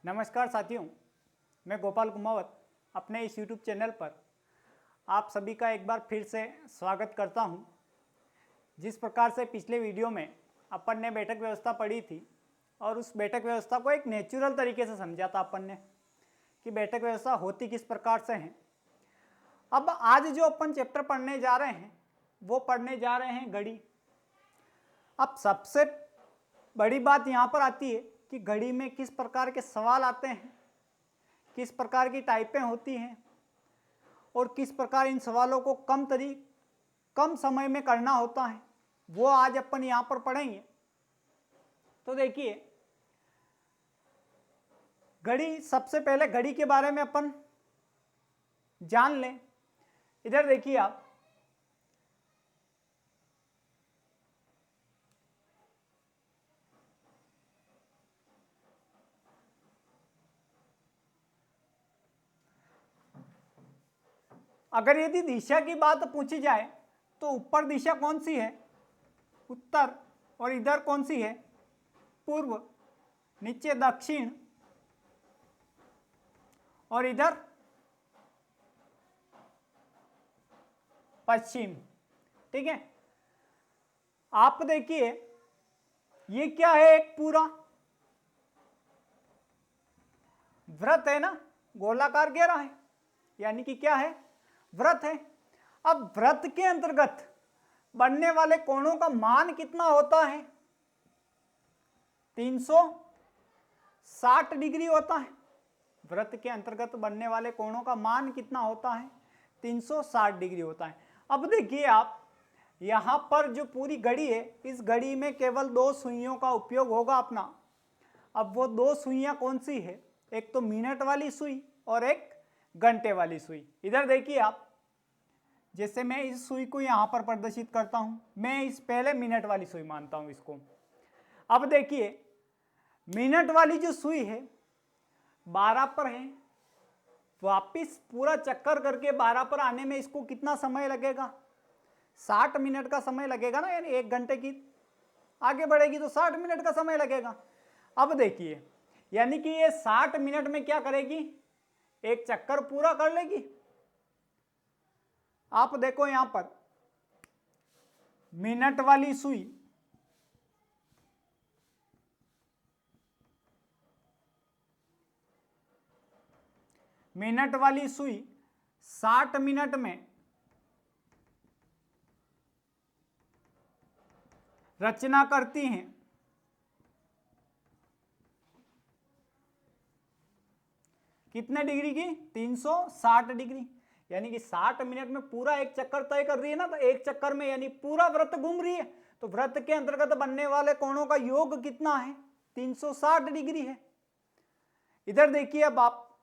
नमस्कार साथियों, मैं गोपाल कुमावत अपने इस YouTube चैनल पर आप सभी का एक बार फिर से स्वागत करता हूं। जिस प्रकार से पिछले वीडियो में अपन ने बैठक व्यवस्था पढ़ी थी और उस बैठक व्यवस्था को एक नेचुरल तरीके से समझा था अपन ने कि बैठक व्यवस्था होती किस प्रकार से है। अब आज जो अपन चैप्टर पढ़ने जा रहे हैं वो पढ़ने जा रहे हैं घड़ी। अब सबसे बड़ी बात यहाँ पर आती है कि घड़ी में किस प्रकार के सवाल आते हैं, किस प्रकार की टाइपें होती हैं और किस प्रकार इन सवालों को कम समय में करना होता है, वो आज अपन यहाँ पर पढ़ेंगे। तो देखिए, घड़ी, सबसे पहले घड़ी के बारे में अपन जान लें। इधर देखिए आप, अगर यदि दिशा की बात पूछी जाए तो ऊपर दिशा कौन सी है? उत्तर। और इधर कौन सी है? पूर्व। नीचे दक्षिण और इधर पश्चिम। ठीक है, आप देखिए ये क्या है, एक पूरा वृत्त है ना, गोलाकार घेरा है, यानी कि क्या है? वृत्त है। अब वृत्त के अंतर्गत बनने वाले कोणों का मान कितना होता है? 360 डिग्री होता है। वृत्त के अंतर्गत बनने वाले कोणों का मान कितना होता है? 360 डिग्री होता है। अब देखिए आप, यहां पर जो पूरी घड़ी है, इस घड़ी में केवल दो सुइयों का उपयोग होगा अपना। अब वो दो सुइयां कौन सी है? एक तो मिनट वाली सुई और एक घंटे वाली सुई। इधर देखिए आप, जैसे मैं इस सुई को यहां पर प्रदर्शित करता हूं, मैं इस पहले मिनट वाली सुई मानता हूं इसको। अब देखिए, मिनट वाली जो सुई है 12 पर है, वापिस पूरा चक्कर करके 12 पर आने में इसको कितना समय लगेगा? 60 मिनट का समय लगेगा ना, यानी 1 घंटे की आगे बढ़ेगी तो 60 मिनट का समय लगेगा। अब देखिए, यानी कि ये 60 मिनट में क्या करेगी? एक चक्कर पूरा कर लेगी। आप देखो यहां पर मिनट वाली सुई मिनट वाली सुई 60 मिनट में रचना करती हैं कितने डिग्री की? 360 डिग्री। यानी कि 60 मिनट में पूरा एक चक्कर तय कर रही है ना, तो एक चक्कर में यानी पूरा वृत्त घूम रही है, तो वृत्त के अंतर्गत बनने वाले कोणों का योग कितना है? 360 डिग्री है। इधर देखिए अब आप,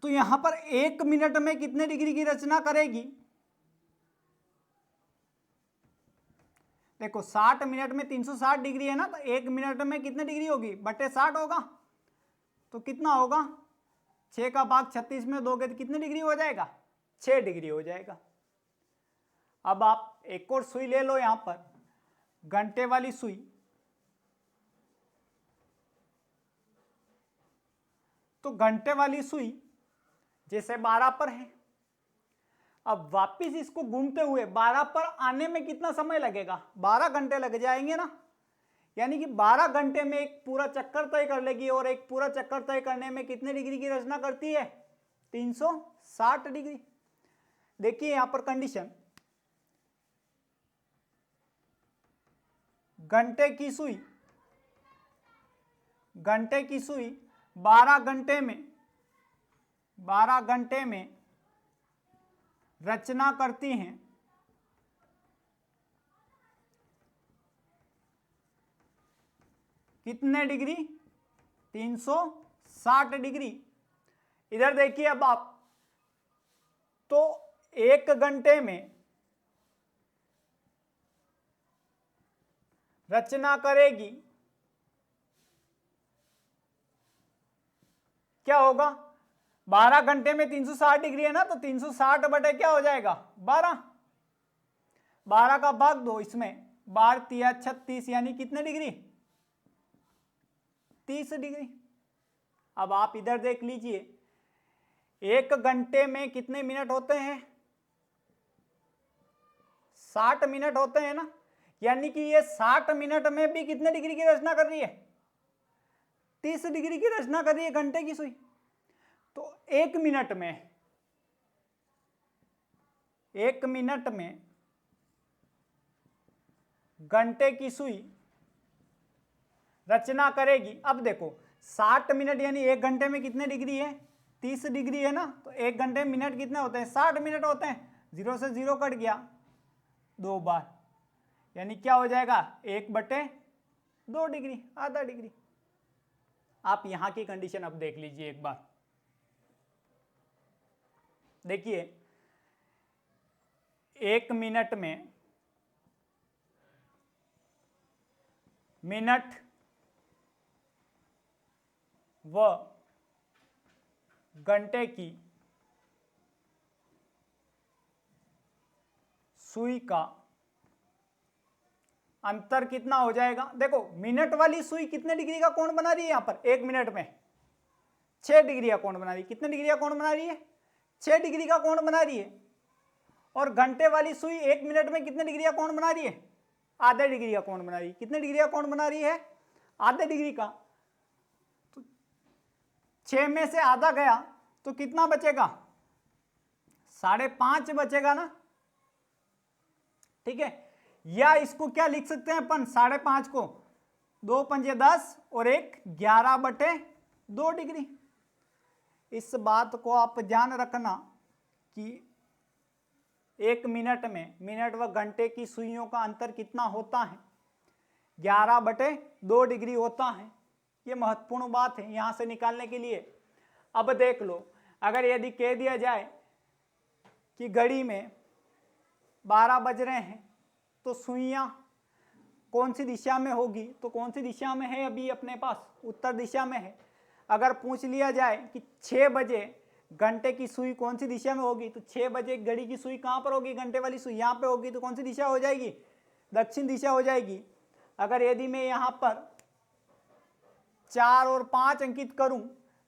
तो यहां पर 1 मिनट में कितने डिग्री की रचना करेगी? देखो, 60 मिनट में 360 डिग्री है ना, तो 1 मिनट में कितने डिग्री होगी? बटे 60 होगा, तो कितना होगा? 6 का भाग 36 में दोगे तो कितने डिग्री हो जाएगा? 6 डिग्री हो जाएगा। अब आप एक और सुई ले लो यहां पर, घंटे वाली सुई। तो घंटे वाली सुई जैसे 12 पर है, अब वापिस इसको घूमते हुए 12 पर आने में कितना समय लगेगा? 12 घंटे लग जाएंगे ना। यानी कि 12 घंटे में एक पूरा चक्कर तय कर लेगी, और एक पूरा चक्कर तय करने में कितने डिग्री की रचना करती है? 360 डिग्री। देखिए यहां पर कंडीशन, घंटे की सुई 12 घंटे में रचना करती हैं कितने डिग्री? 360 डिग्री। इधर देखिए अब आप, तो 1 घंटे में रचना करेगी, क्या होगा? 12 घंटे में 360 डिग्री है ना, तो 360 बटे क्या हो जाएगा? 12। 12 का भाग 2 इसमें, 12 तिया 36, यानी कितने डिग्री? 30 डिग्री। अब आप इधर देख लीजिए, 1 घंटे में कितने मिनट होते हैं? 60 मिनट होते हैं ना, यानी कि ये 60 मिनट में भी कितने डिग्री की रचना कर रही है? 30 डिग्री की रचना कर रही है घंटे की सुई। तो 1 मिनट में घंटे की सुई रचना करेगी। अब देखो 60 मिनट यानी 1 घंटे में कितने डिग्री है? 30 डिग्री है ना, तो 1 घंटे में मिनट कितने होते हैं? 60 मिनट होते हैं। 0 से 0 कट गया 2 बार, यानी क्या हो जाएगा? 1/2 डिग्री, आधा डिग्री। आप यहां की कंडीशन अब देख लीजिए एक बार। देखिए 1 मिनट में मिनट व घंटे की सुई का अंतर कितना हो जाएगा? देखो मिनट वाली सुई कितने डिग्री का कोण बना रही है? यहां पर 1 मिनट में 6 डिग्री का कोण बना रही है। कितने डिग्री का कोण बना रही है? 6 डिग्री का कोण बना रही है। और घंटे वाली सुई 1 मिनट में कितने डिग्री का कोण बना रही है? आधे डिग्री का कोण बना रही है। कितने डिग्री का कोण बना रही है? आधे डिग्री का। तो 6 में से आधा गया तो कितना बचेगा? 5.5 बचेगा ना, ठीक है। या इसको क्या लिख सकते हैं अपन? 5.5 को 2 पंजे 10 और 1 11/2 डिग्री। इस बात को आप ध्यान रखना कि 1 मिनट में मिनट व घंटे की सुइयों का अंतर कितना होता है? 11/2 डिग्री होता है। ये महत्वपूर्ण बात है यहां से निकालने के लिए। अब देख लो, अगर यदि कह दिया जाए कि घड़ी में 12 बज रहे हैं तो सुइयां कौन सी दिशा में होगी? तो कौन सी दिशा में है? अभी अपने पास उत्तर दिशा में है। अगर पूछ लिया जाए कि 6 बजे घंटे की सुई कौन सी दिशा में होगी, तो 6 बजे घड़ी की सुई कहां पर होगी? घंटे वाली सुई यहां पे होगी, तो कौन सी दिशा हो जाएगी? दक्षिण दिशा हो जाएगी। अगर यदि मैं यहां पर 4 और 5 अंकित करूं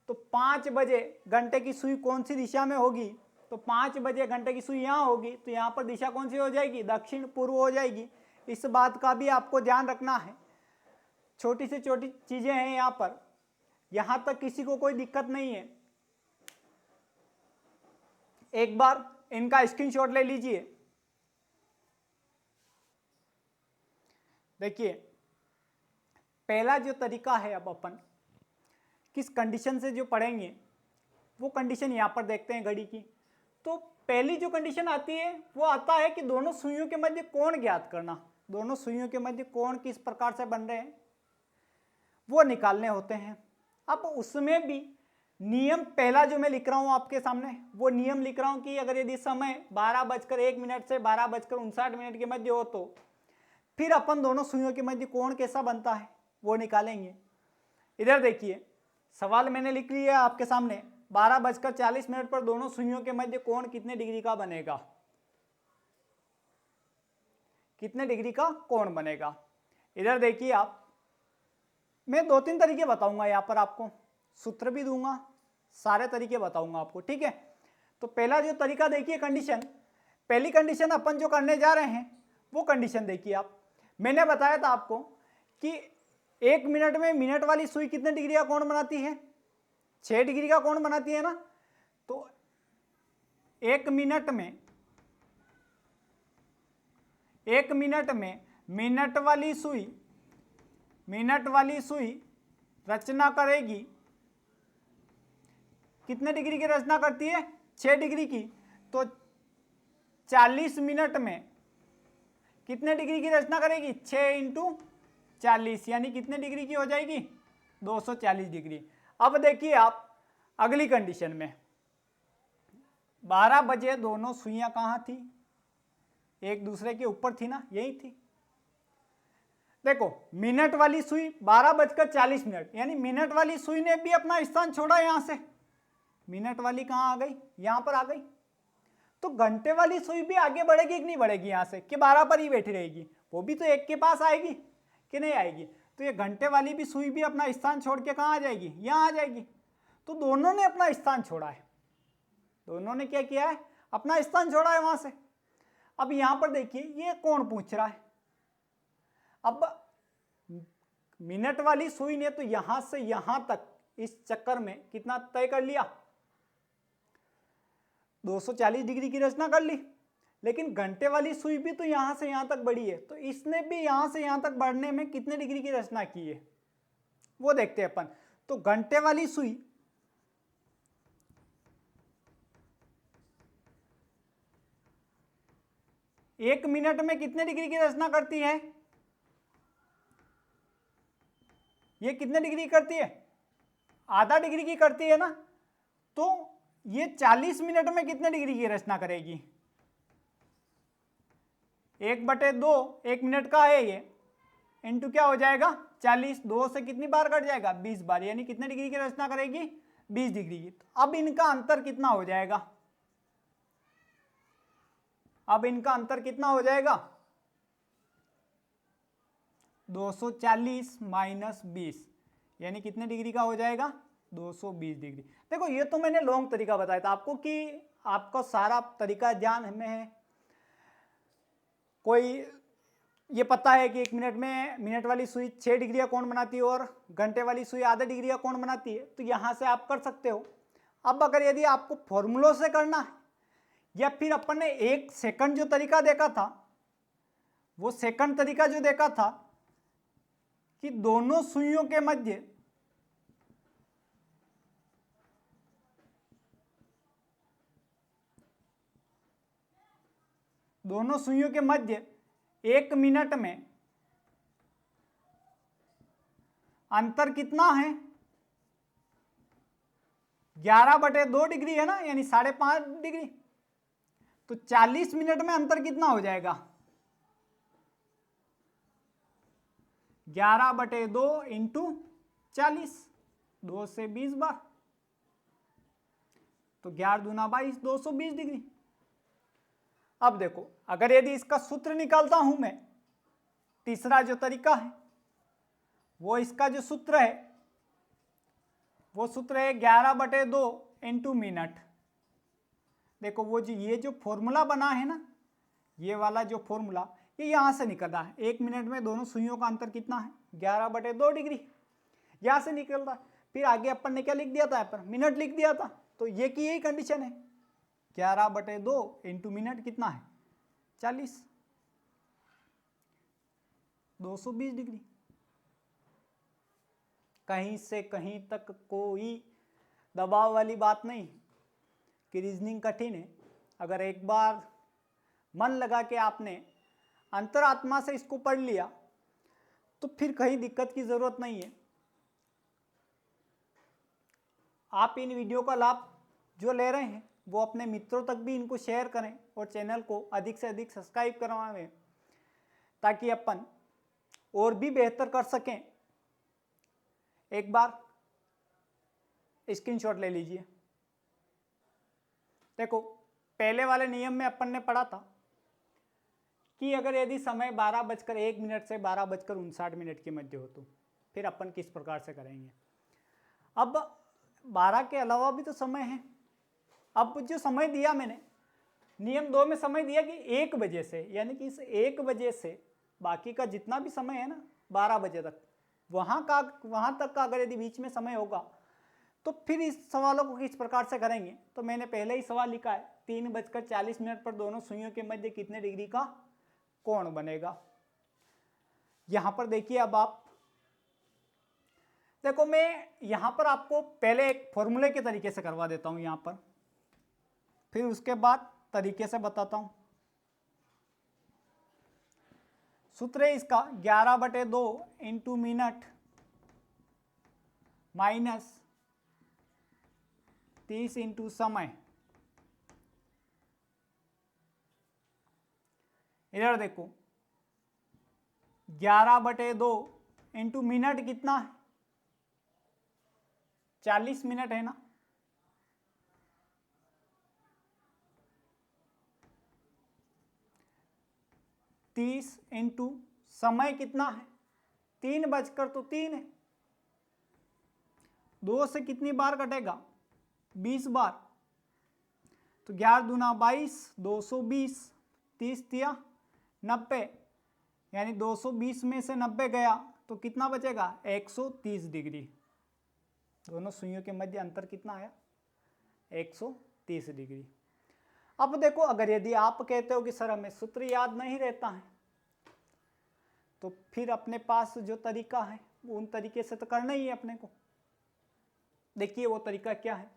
तो 5 बजे घंटे की सुई कौन सी दिशा में होगी? तो 5 बजे घंटे की सुई यहां होगी, तो यहां पर दिशा कौन सी हो जाएगी? दक्षिण पूर्व हो जाएगी। इस बात का भी आपको ध्यान रखना है। छोटी से छोटी चीजें हैं यहां पर, यहां तक किसी को कोई दिक्कत नहीं है। एक बार इनका स्क्रीनशॉट ले लीजिए। देखिए पहला जो तरीका है, अब अपन किस कंडीशन से जो पढ़ेंगे वो कंडीशन यहां पर देखते हैं घड़ी की। तो पहली जो कंडीशन आती है वो आता है कि दोनों सुइयों के मध्य कोण ज्ञात करना। दोनों सुइयों के मध्य कोण किस प्रकार से बन रहे हैं वो निकालने होते हैं। अब उसमें भी नियम पहला जो मैं लिख रहा हूं आपके सामने, वो नियम लिख रहा हूं कि अगर यदि समय 12:01 से 12:59 के मध्य हो तो फिर अपन दोनों सुइयों के मध्य कोण कैसा बनता है वो निकालेंगे। इधर देखिए सवाल मैंने लिख लिया है आपके सामने, 12:40 पर दोनों सुइयों के मध्य कोण कितने डिग्री का बनेगा? कितने डिग्री का कोण बनेगा? इधर देखिए आप, मैं 2-3 तरीके बताऊंगा यहां पर आपको, सूत्र भी दूंगा, सारे तरीके बताऊंगा आपको, ठीक है। तो पहला जो तरीका देखिए कंडीशन, पहली कंडीशन अपन जो करने जा रहे हैं वो कंडीशन देखिए आप। मैंने बताया था आपको कि 1 मिनट में मिनट वाली सुई कितने डिग्री का कोण बनाती है? 6 डिग्री का कोण बनाती है ना। तो 1 मिनट में मिनट वाली सुई रचना करेगी, कितने डिग्री की रचना करती है? 6 डिग्री की। तो 40 मिनट में कितने डिग्री की रचना करेगी? 6 × 40 यानी कितने डिग्री की हो जाएगी? 240 डिग्री। अब देखिए आप अगली कंडीशन में, 12 बजे दोनों सुइयां कहां थी? एक दूसरे के ऊपर थी ना, यही थी। देखो मिनट वाली सुई 12:40 यानी मिनट वाली सुई ने भी अपना स्थान छोड़ा यहां से। मिनट वाली कहां आ गई? यहां पर आ गई। तो घंटे वाली सुई भी आगे बढ़ेगी कि नहीं बढ़ेगी यहां से, कि 12 पर ही बैठी रहेगी? वो भी तो 1 के पास आएगी कि नहीं आएगी? तो ये घंटे वाली भी सुई भी अपना स्थान छोड़ के कहाँ आ जाएगी, यहाँ आ जाएगी। तो दोनों ने अपना स्थान छोड़ा है, दोनों ने क्या किया है, अपना स्थान छोड़ा है वहां से। अब यहां पर देखिए ये कोण पूछ रहा है। अब मिनट वाली सुई ने तो यहां से यहां तक इस चक्कर में कितना तय कर लिया, 240 डिग्री की रचना कर ली। लेकिन घंटे वाली सुई भी तो यहां से यहां तक बढ़ी है, तो इसने भी यहां से यहां तक बढ़ने में कितने डिग्री की रचना की है वो देखते हैं अपन। तो घंटे वाली सुई एक मिनट में कितने डिग्री की रचना करती है, ये कितने डिग्री करती है, आधा डिग्री की करती है ना। तो ये 40 मिनट में कितने डिग्री की रचना करेगी, 1/2 1 मिनट का है ये, इंटू क्या हो जाएगा 40, 2 से कितनी बार कट जाएगा 20 बार, यानी कितने डिग्री की रचना करेगी 20 डिग्री की। तो अब इनका अंतर कितना हो जाएगा, अब इनका अंतर कितना हो जाएगा 240 माइनस 20, यानी कितने डिग्री का हो जाएगा 220 डिग्री। देखो ये तो मैंने लॉन्ग तरीका बताया था आपको कि आपको सारा तरीका ध्यान में है। कोई ये पता है कि 1 मिनट में मिनट वाली सुई 6 डिग्री का कोण बनाती है और घंटे वाली सुई आधा डिग्री का कोण बनाती है, तो यहाँ से आप कर सकते हो। अब अगर यदि आपको फॉर्मूलों से करना है या फिर अपन ने 1 सेकंड जो तरीका देखा था, वो सेकंड तरीका जो देखा था कि दोनों सुइयों के मध्य एक मिनट में अंतर कितना है 11/2 डिग्री है ना, यानी 5.5 डिग्री। तो 40 मिनट में अंतर कितना हो जाएगा 11/2 इंटू 40, 2 से 20 बार, तो 11 दूना 22, 220 डिग्री। अब देखो अगर यदि इसका सूत्र निकालता हूं मैं, तीसरा जो तरीका है वो इसका जो सूत्र है वो सूत्र है 11/2 इंटू मिनट। देखो वो जो ये जो फॉर्मूला बना है ना, ये वाला जो फॉर्मूला ये यहां से निकल रहा है। 1 मिनट में दोनों सुइयों का अंतर कितना है 11/2 डिग्री, यहां से निकल रहा है। फिर आगे अपन ने क्या लिख दिया था, यहाँ पर मिनट लिख दिया था, तो ये की यही कंडीशन है 11/2 इंटू मिनट कितना है 40, 220 डिग्री। कहीं से कहीं तक कोई दबाव वाली बात नहीं कि रीजनिंग कठिन है। अगर एक बार मन लगा के आपने अंतरात्मा से इसको पढ़ लिया तो फिर कहीं दिक्कत की जरूरत नहीं है। आप इन वीडियो का लाभ जो ले रहे हैं वो अपने मित्रों तक भी इनको शेयर करें और चैनल को अधिक से अधिक सब्सक्राइब करवाएं ताकि अपन और भी बेहतर कर सकें। एक बार स्क्रीनशॉट ले लीजिए। देखो पहले वाले नियम में अपन ने पढ़ा था कि अगर यदि समय 12:01 से 12:59 के मध्य हो तो फिर अपन किस प्रकार से करेंगे। अब 12 के अलावा भी तो समय है। अब जो समय दिया मैंने नियम 2 में समय दिया कि 1 बजे से, यानी कि इस 1 बजे से बाकी का जितना भी समय है ना 12 बजे तक, वहाँ तक का अगर यदि बीच में समय होगा तो फिर इस सवालों को किस प्रकार से करेंगे। तो मैंने पहले ही सवाल लिखा है 3:40 पर दोनों सुइयों के मध्य कितने डिग्री का कोण बनेगा। यहाँ पर देखिए, अब आप देखो मैं यहाँ पर आपको पहले एक फॉर्मूले के तरीके से करवा देता हूँ यहाँ पर, फिर उसके बाद तरीके से बताता हूँ। सूत्र है इसका 11/2 इंटू मिनट माइनस 30 इंटू समय। इधर देखो 11/2 इंटू मिनट कितना है 40 मिनट है ना, तीस इंटू समय कितना है 3 है। 2 से कितनी बार कटेगा? 20 बार। तो 11 दूना 22, 220, 30 दिया 90, यानी 220 में से 90 गया तो कितना बचेगा? 130 डिग्री। दोनों सुइयों के मध्य अंतर कितना आया? 130 डिग्री। अब देखो, अगर यदि आप कहते हो कि सर हमें सूत्र याद नहीं रहता है, तो फिर अपने पास जो तरीका है वो उन तरीके से तो करना ही है अपने को। देखिए वो तरीका क्या है।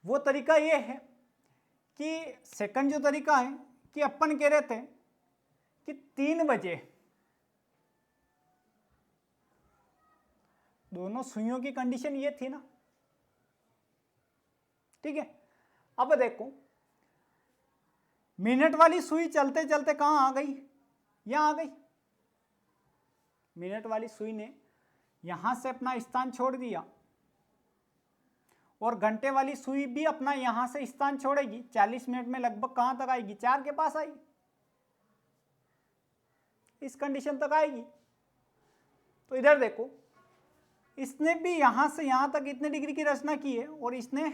वो तरीका ये है कि सेकंड जो तरीका है कि अपन कह रहे थे कि 3 बजे दोनों सुइयों की कंडीशन ये थी ना, ठीक है। अब देखो, मिनट वाली सुई चलते चलते कहां आ गई? यहां आ गई। मिनट वाली सुई ने यहां से अपना स्थान छोड़ दिया और घंटे वाली सुई भी अपना यहां से स्थान छोड़ेगी। 40 मिनट में लगभग कहां तक आएगी? 4 के पास आएगी, इस कंडीशन तक आएगी। तो इधर देखो, इसने भी यहां से यहां तक इतने डिग्री की रचना की है और इसने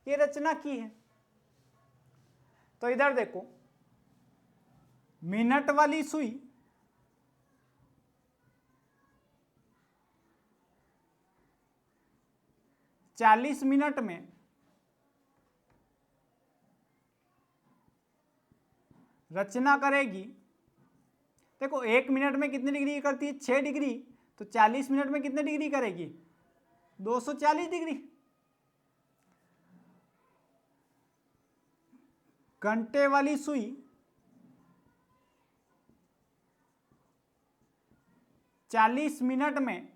ये रचना की है। तो इधर देखो, मिनट वाली सुई चालीस मिनट में रचना करेगी। देखो 1 मिनट में कितनी डिग्री करती है? 6 डिग्री। तो 40 मिनट में कितने डिग्री करेगी? 240 डिग्री। घंटे वाली सुई 40 मिनट में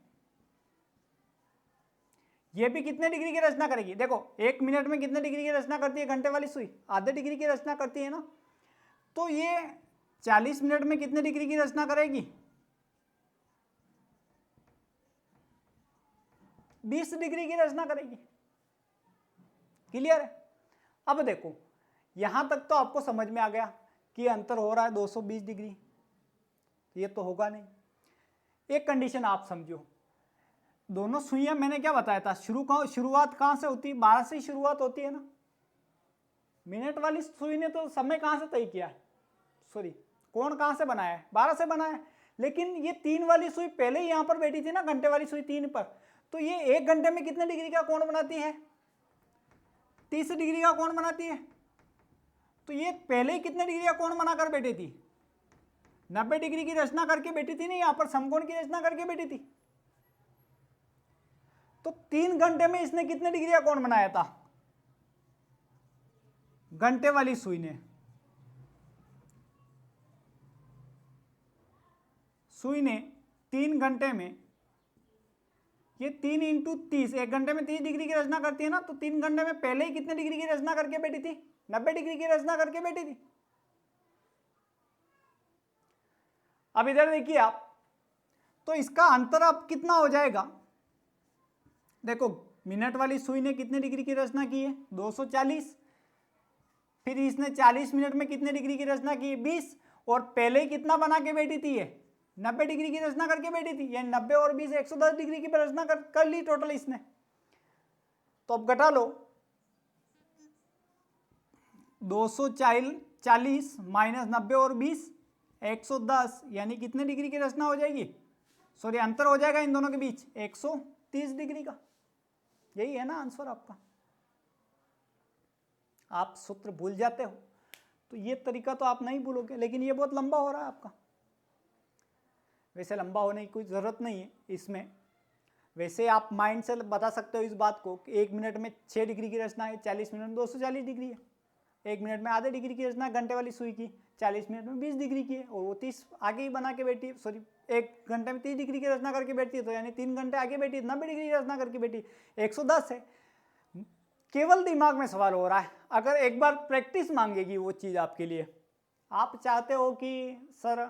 ये भी कितने डिग्री की रचना करेगी? देखो 1 मिनट में कितने डिग्री की रचना करती है घंटे वाली सुई? आधे डिग्री की रचना करती है ना। तो ये 40 मिनट में कितने डिग्री की रचना करेगी? 20 डिग्री की रचना करेगी। क्लियर है? अब देखो, यहां तक तो आपको समझ में आ गया कि अंतर हो रहा है 220 डिग्री। ये तो होगा नहीं। एक कंडीशन आप समझो, दोनों सुइयां मैंने क्या बताया था? शुरुआत कहां से होती है? 12 से ही शुरुआत होती है ना। मिनट वाली सुई ने तो समय कहां से तय किया है? सॉरी, कोण कहां से बनाया है? 12 से बनाया है। लेकिन ये 3 वाली सुई पहले ही यहां पर बैठी थी ना, घंटे वाली सुई 3 पर। तो ये 1 घंटे में कितने डिग्री का कोण बनाती है? 30 डिग्री का कोण बनाती है। तो ये पहले ही कितने डिग्री का कोण बनाकर बैठी थी? 90 डिग्री की रचना करके बैठी थी ना, यहां पर समकोण की रचना करके बैठी थी। तो 3 घंटे में इसने कितने डिग्री का कोण बनाया था? घंटे वाली सुई ने 3 घंटे में, ये 3 इंटू 30, 1 घंटे में 30 डिग्री की रचना करती है ना। तो 3 घंटे में पहले ही कितने डिग्री की रचना करके बैठी थी? 90 डिग्री की रचना करके बैठी थी। अब इधर देखिए आप, तो इसका अंतर अब कितना हो जाएगा? देखो मिनट वाली सुई ने कितने डिग्री की रचना की है? 240। फिर इसने 40 मिनट में कितने डिग्री की रचना की है? 20। और पहले ही कितना बना के बैठी थी? ये 90 डिग्री की रचना करके बैठी थी। यानी 90 और 20 110 डिग्री की रचना कर ली टोटल इसने। तो अब घटा लो, 240 माइनस 90 और 20 110, यानी कितने डिग्री की रचना हो जाएगी? सॉरी, अंतर हो जाएगा इन दोनों के बीच 130 डिग्री का। यही है ना आंसर आपका। आप सूत्र भूल जाते हो, तो ये तरीका तो आप नहीं भूलोगे, लेकिन ये बहुत लंबा हो रहा है आपका। वैसे लंबा होने की कोई ज़रूरत नहीं है इसमें। वैसे आप माइंड से बता सकते हो इस बात को कि 1 मिनट में 6 डिग्री की रचना है, 40 मिनट में 240 डिग्री है। 1 मिनट में आधे डिग्री की रचना घंटे वाली सुई की, 40 मिनट में 20 डिग्री की है, और वो 30 आगे ही बना के बैठी, सॉरी 1 घंटे में 30 डिग्री की रचना करके बैठती है। तो यानी 3 घंटे आगे बैठी, 90 डिग्री की रचना करके बैठी, 110 है। केवल दिमाग में सवाल हो रहा है। अगर एक बार प्रैक्टिस मांगेगी वो चीज़ आपके लिए, आप चाहते हो कि सर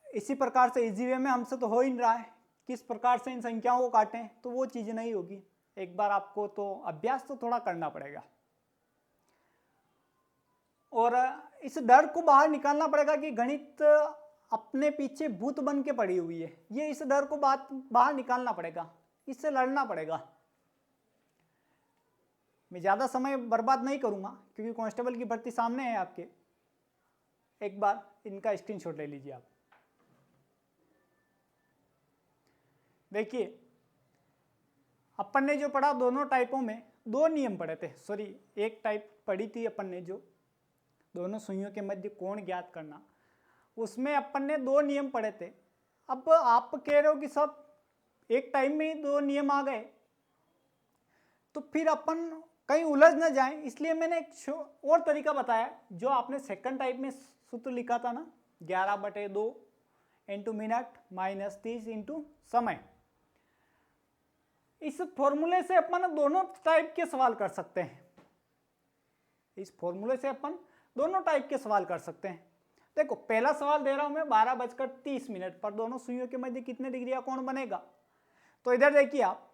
इसी प्रकार से इजी वे में हमसे तो हो ही नहीं रहा है, किस प्रकार से इन संख्याओं को काटें, तो वो चीज़ नहीं होगी। एक बार आपको तो अभ्यास तो थोड़ा करना पड़ेगा। और इस डर को बाहर निकालना पड़ेगा कि गणित अपने पीछे भूत बन के पड़ी हुई है। ये इस डर को बाहर निकालना पड़ेगा, इससे लड़ना पड़ेगा। मैं ज़्यादा समय बर्बाद नहीं करूंगा क्योंकि कांस्टेबल की भर्ती सामने है आपके। एक बार इनका स्क्रीनशॉट ले लीजिए आप। देखिए अपन ने जो पढ़ा दोनों टाइपों में 2 नियम पढ़े थे, सॉरी एक टाइप पढ़ी थी अपन ने जो दोनों सुइयों के मध्य कोण ज्ञात करना, उसमें अपन ने 2 नियम पढ़े थे। अब आप कह रहे हो कि सब एक टाइम में ही 2 नियम आ गए, तो फिर अपन कहीं उलझ न जाएं, इसलिए मैंने एक और तरीका बताया। जो आपने सेकंड टाइप में सूत्र लिखा था ना, 11/2 इंटू मिनट माइनस 30 इंटू समय, इस फॉर्मूले से अपन दोनों टाइप के सवाल कर सकते हैं। इस फॉर्मूले से अपन दोनों टाइप के सवाल कर सकते हैं। देखो पहला सवाल दे रहा हूं मैं 12:30 पर दोनों सुइयों के मध्य कितने डिग्री का कोण बनेगा। तो इधर देखिए आप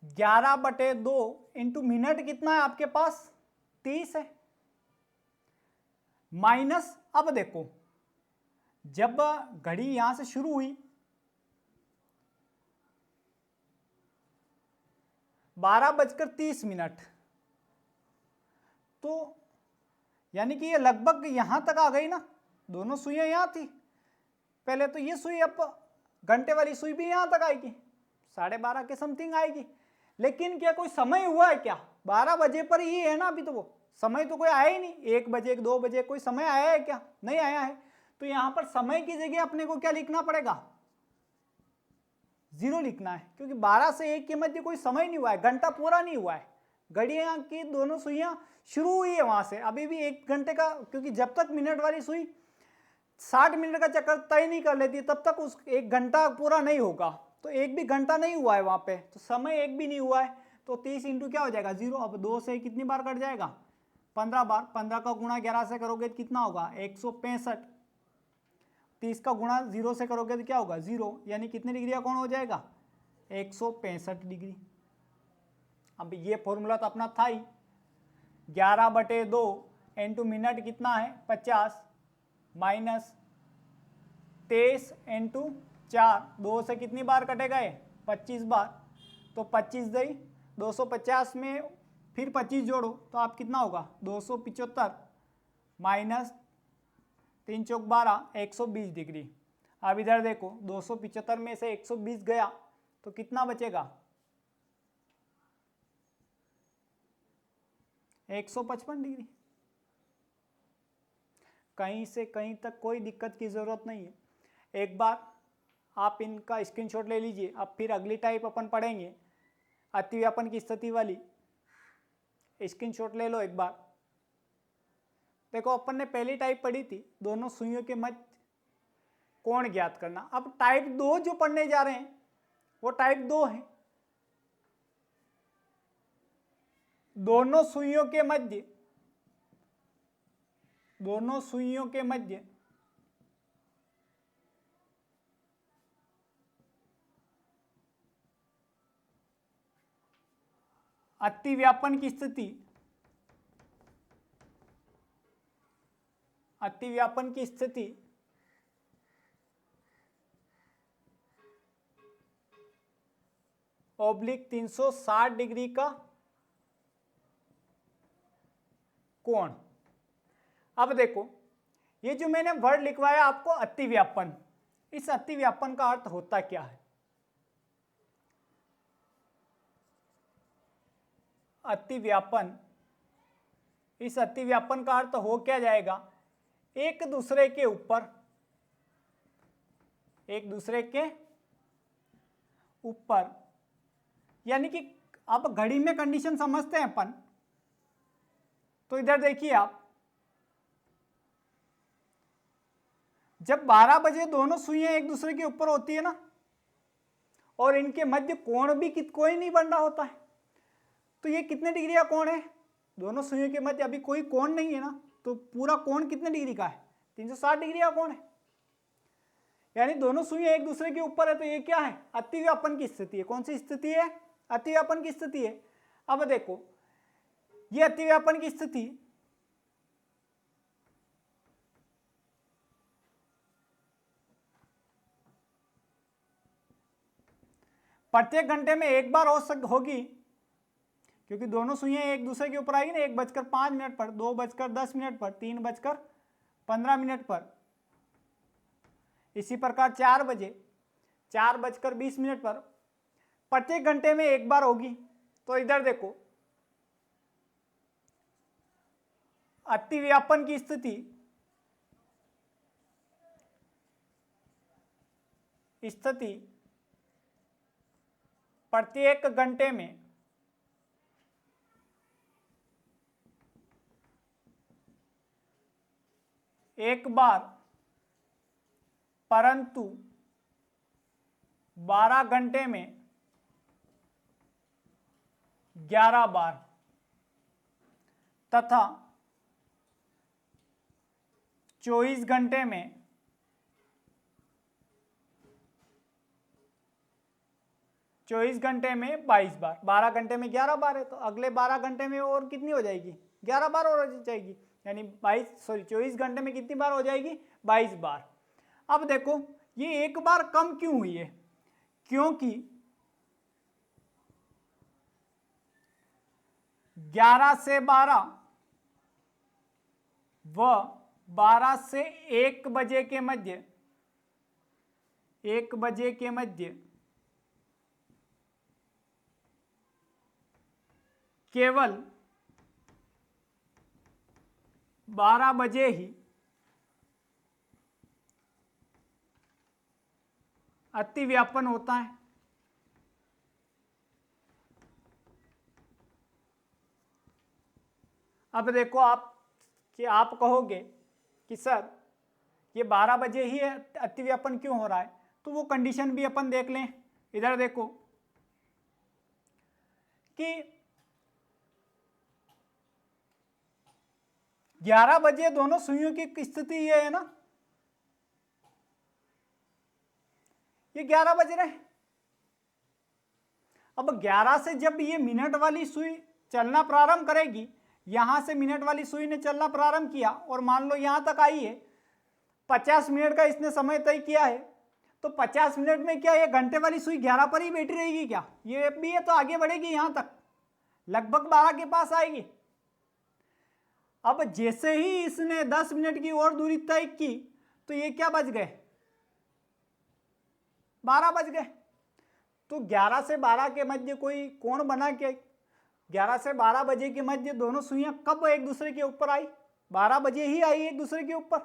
11/2 इंटू मिनट कितना है आपके पास 30 है, माइनस, अब देखो जब घड़ी यहां से शुरू हुई 12:30, तो यानी कि ये लगभग यहां तक आ गई ना, दोनों सुइयां यहां थी पहले, तो ये सुई अब घंटे वाली सुई भी यहां तक आएगी, 12:30 के समथिंग आएगी। लेकिन क्या कोई समय हुआ है क्या? 12 बजे पर ही है ना अभी, तो वो समय तो कोई आया ही नहीं। 1 बजे 2 बजे कोई समय आया है क्या? नहीं आया है। तो यहां पर समय की जगह अपने को क्या लिखना पड़ेगा? 0 लिखना है, क्योंकि 12 से 1 के मध्य कोई समय नहीं हुआ है, घंटा पूरा नहीं हुआ है। घड़ियां की दोनों सुइयां शुरू हुई है वहां से, अभी भी 1 घंटे का, क्योंकि जब तक मिनट वाली सुई 60 मिनट का चक्कर तय नहीं कर लेती तब तक उस 1 घंटा पूरा नहीं होगा। तो 1 भी घंटा नहीं हुआ है वहां पे, तो समय 1 भी नहीं हुआ है। तो 30 इंटू क्या हो जाएगा 0। अब 2 से कितनी बार कट जाएगा? 15 बार। 15 का गुणा 11 से करोगे तो कितना होगा? 165। 30 का गुणा 0 से करोगे तो क्या होगा? 0। यानी कितने डिग्री का कोण हो जाएगा? 165 डिग्री। अब ये फॉर्मूला तो अपना था ही, 11/2 इंटू मिनट कितना है 50 माइनस 23 इंटू 4, 2 से कितनी बार कटे गए? 25 बार। तो 25 दई 250 में फिर 25 जोड़ो तो आप कितना होगा? 275 माइनस 3 चौक 12, 120 डिग्री। अब इधर देखो 275 में से 120 गया तो कितना बचेगा? 155 डिग्री। कहीं से कहीं तक कोई दिक्कत की जरूरत नहीं है। एक बार आप इनका स्क्रीनशॉट ले लीजिए। अब फिर अगली टाइप अपन पढ़ेंगे, अतिव्यापन की स्थिति वाली। स्क्रीनशॉट ले लो एक बार। देखो अपन ने पहली टाइप पढ़ी थी, दोनों सुइयों के मध्य कोण ज्ञात करना। अब टाइप 2 जो पढ़ने जा रहे हैं वो टाइप 2 है। दोनों सुइयों के मध्य अतिव्यापन की स्थिति ओब्लिक 360 डिग्री का कोण। अब देखो ये जो मैंने वर्ड लिखवाया आपको अतिव्यापन, इस अतिव्यापन का अर्थ होता क्या है? अतिव्यापन, इस अतिव्यापन का अर्थ हो क्या जाएगा? एक दूसरे के ऊपर, यानी कि अब घड़ी में कंडीशन समझते हैं अपन। तो इधर देखिए आप, जब 12 बजे दोनों सुइयां एक दूसरे के ऊपर होती है ना, और इनके मध्य कोण भी कोई नहीं बन रहा होता है, तो ये कितने डिग्री का कोण है? दोनों सुइयों के मध्य अभी कोई कोण नहीं है ना, तो पूरा कोण कितने डिग्री का है? 360 डिग्री का कोण है। यानी दोनों सुइयां एक दूसरे के ऊपर है, तो ये क्या है? अतिव्यापन की स्थिति है। कौन सी स्थिति है? अतिव्यापन की स्थिति है। अब देखो ये अतिव्यापन की स्थिति प्रत्येक घंटे में एक बार होगी, क्योंकि दोनों सुइयां एक दूसरे के ऊपर आएगी ना, 1:05 पर, 2:10 पर, 3:15 पर। इसी प्रकार 4 बजे 4:20 पर प्रत्येक घंटे में एक बार होगी। तो इधर देखो अतिव्यापन की स्थिति प्रत्येक घंटे में एक बार, परंतु 12 घंटे में 11 बार, तथा 24 घंटे में 22 बार। 12 घंटे में 11 बार है, तो अगले 12 घंटे में और कितनी हो जाएगी? 11 बार और हो जाएगी, यानी 24 घंटे में कितनी बार हो जाएगी? 22 बार। अब देखो ये एक बार कम क्यों हुई है? क्योंकि 11 से 12 व 12 से 1 बजे के मध्य, 1 बजे के मध्य केवल 12 बजे ही अतिव्यापन होता है। अब देखो आप कहोगे कि सर ये 12 बजे ही अतिव्यापन क्यों हो रहा है? तो वो कंडीशन भी अपन देख लें। इधर देखो कि 11 बजे दोनों सुइयों की स्थिति ये है ना, ये 11 बज रहे हैं। अब 11 से जब ये मिनट वाली सुई चलना प्रारंभ करेगी, यहां से मिनट वाली सुई ने चलना प्रारंभ किया और मान लो यहां तक आई है, 50 मिनट का इसने समय तय किया है, तो 50 मिनट में क्या ये घंटे वाली सुई 11 पर ही बैठी रहेगी क्या? ये भी है तो आगे बढ़ेगी, यहां तक लगभग 12 के पास आएगी। अब जैसे ही इसने 10 मिनट की और दूरी तय की, तो ये क्या बज गए? 12 बज गए। तो 11 से 12 के मध्य कोई कोण बना के 11 से 12 बजे के मध्य दोनों सुइयां कब एक दूसरे के ऊपर आई? 12 बजे ही आई एक दूसरे के ऊपर,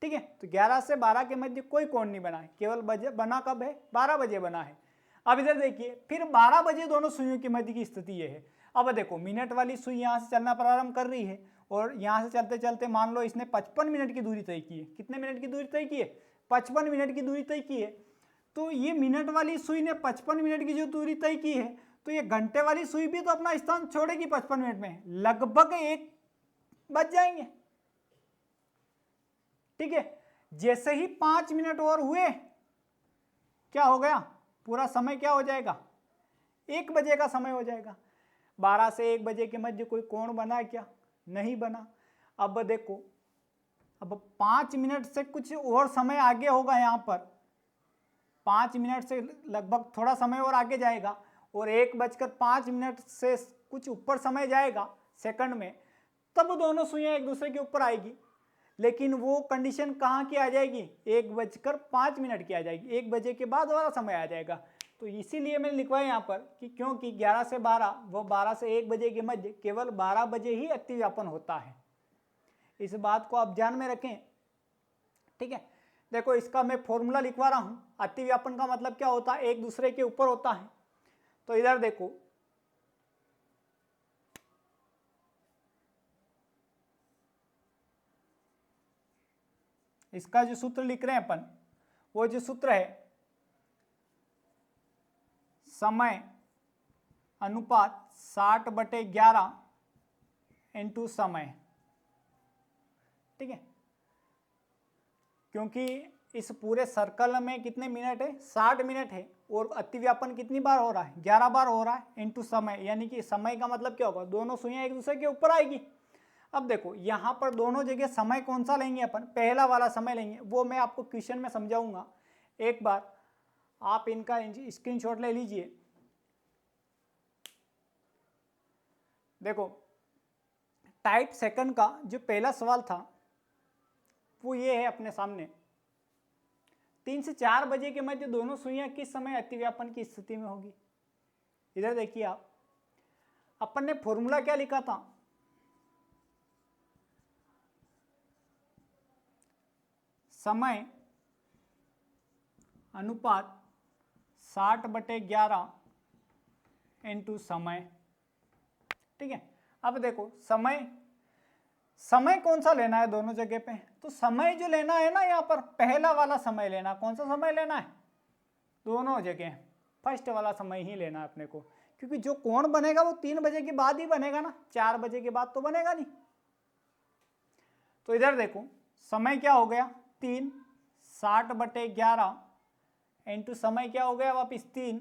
ठीक है। तो 11 से 12 के मध्य कोई कोण नहीं बना है, केवल बजे बना कब है? 12 बजे बना है। अब इधर देखिए, फिर 12 बजे दोनों सुइयों के मध्य की स्थिति यह है। अब देखो मिनट वाली सुई यहां से चलना प्रारंभ कर रही है और यहां से चलते चलते मान लो इसने 55 मिनट की दूरी तय की है। कितने मिनट की दूरी तय की है? 55 मिनट की दूरी तय की है। तो ये मिनट वाली सुई ने 55 मिनट की जो दूरी तय की है, तो ये घंटे वाली सुई भी तो अपना स्थान छोड़ेगी 55 मिनट में, लगभग 1 बज जाएंगे, ठीक है। जैसे ही 5 मिनट और हुए, क्या हो गया? पूरा समय क्या हो जाएगा? 1 बजे का समय हो जाएगा। 12 से 1 बजे के मध्य कोई कोण बना क्या? नहीं बना। अब देखो, अब 5 मिनट से कुछ और समय आगे होगा, यहां पर 5 मिनट से लगभग थोड़ा समय और आगे जाएगा और 1:05 से कुछ ऊपर समय जाएगा सेकंड में, तब दोनों सुइयां एक दूसरे के ऊपर आएगी। लेकिन वो कंडीशन कहाँ की आ जाएगी? 1:05 की आ जाएगी। 1 बजे के बाद वाला समय आ जाएगा। तो इसीलिए मैंने लिखवाया यहाँ पर कि क्योंकि 11 से 12 व 12 से 1 बजे के मध्य केवल 12 बजे ही अतिव्यापन होता है। इस बात को आप ध्यान में रखें, ठीक है। देखो इसका मैं फॉर्मूला लिखवा रहा हूं। अतिव्यापन का मतलब क्या होता है? एक दूसरे के ऊपर होता है। तो इधर देखो, इसका जो सूत्र लिख रहे हैं अपन, वो जो सूत्र है समय अनुपात 60/11 इंटू समय, ठीक है। क्योंकि इस पूरे सर्कल में कितने मिनट है, 60 मिनट है। और अतिव्यापन कितनी बार हो रहा है, 11 बार हो रहा है इनटू समय, यानी कि समय का मतलब क्या होगा, दोनों सुइयां एक दूसरे के ऊपर आएगी। अब देखो यहाँ पर दोनों जगह समय कौन सा लेंगे अपन, पहला वाला समय लेंगे, वो मैं आपको क्वेश्चन में समझाऊंगा। एक बार आप इनका स्क्रीनशॉट ले लीजिए। देखो टाइप सेकंड का जो पहला सवाल था वो ये है अपने सामने, 3 से 4 बजे के मध्य दोनों सुइयां किस समय अतिव्यापन की स्थिति में होगी। इधर देखिए आप, अपन ने फॉर्मूला क्या लिखा था, समय अनुपात 60/11 इंटू समय। ठीक है, अब देखो समय कौन सा लेना है दोनों जगह पे, तो समय जो लेना है ना यहाँ पर पहला वाला समय लेना, कौन सा समय लेना है, दोनों जगह फर्स्ट वाला समय ही लेना है अपने को, क्योंकि जो कोण बनेगा वो 3 बजे के बाद ही बनेगा ना, 4 बजे के बाद तो बनेगा नहीं। तो इधर देखो समय क्या हो गया 3, 60/11 इंटू समय क्या हो गया वापिस 3,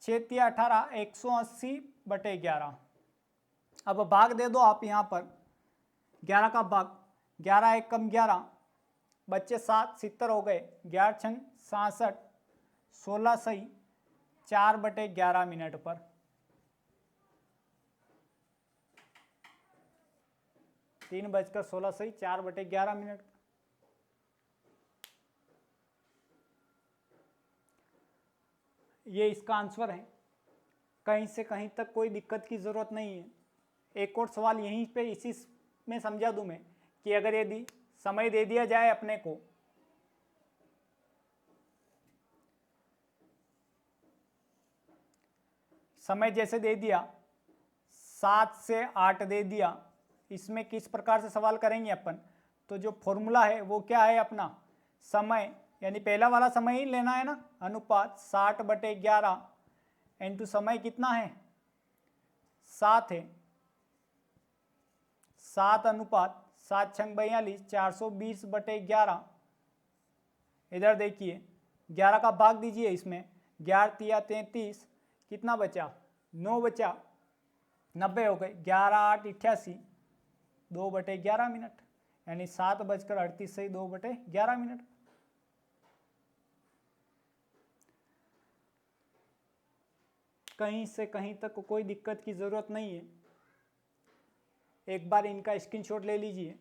6 × 18, 180/11। अब भाग दे दो आप यहाँ पर, 11 का भाग, 11 × 1 = 11, बच्चे 7, 70 हो गए, 11 × 6 = 66, 16 सही 4/11 मिनट पर। तीन 3:16 सही 4/11 मिनट। ये इसका आंसर है, कहीं से कहीं तक कोई दिक्कत की जरूरत नहीं है। एक और सवाल यहीं पे इसी में समझा दूं मैं कि अगर यदि समय दे दिया जाए अपने को, समय जैसे दे दिया 7 से 8 दे दिया, इसमें किस प्रकार से सवाल करेंगे अपन, तो जो फॉर्मूला है वो क्या है अपना, समय यानी पहला वाला समय ही लेना है ना, अनुपात 60/11 इंटू समय कितना है 7 है, 7 अनुपात 7 × 6 = 42, 420/11। इधर देखिए 11 का भाग दीजिए इसमें, 11 × 3 = 33, कितना बचा 9 बचा, 90 हो गए, 11 × 8 = 88, 2/11 मिनट, यानी 7:38 सही 2/11 मिनट। कहीं से कहीं तक कोई दिक्कत की जरूरत नहीं है। एक बार इनका स्क्रीनशॉट ले लीजिए।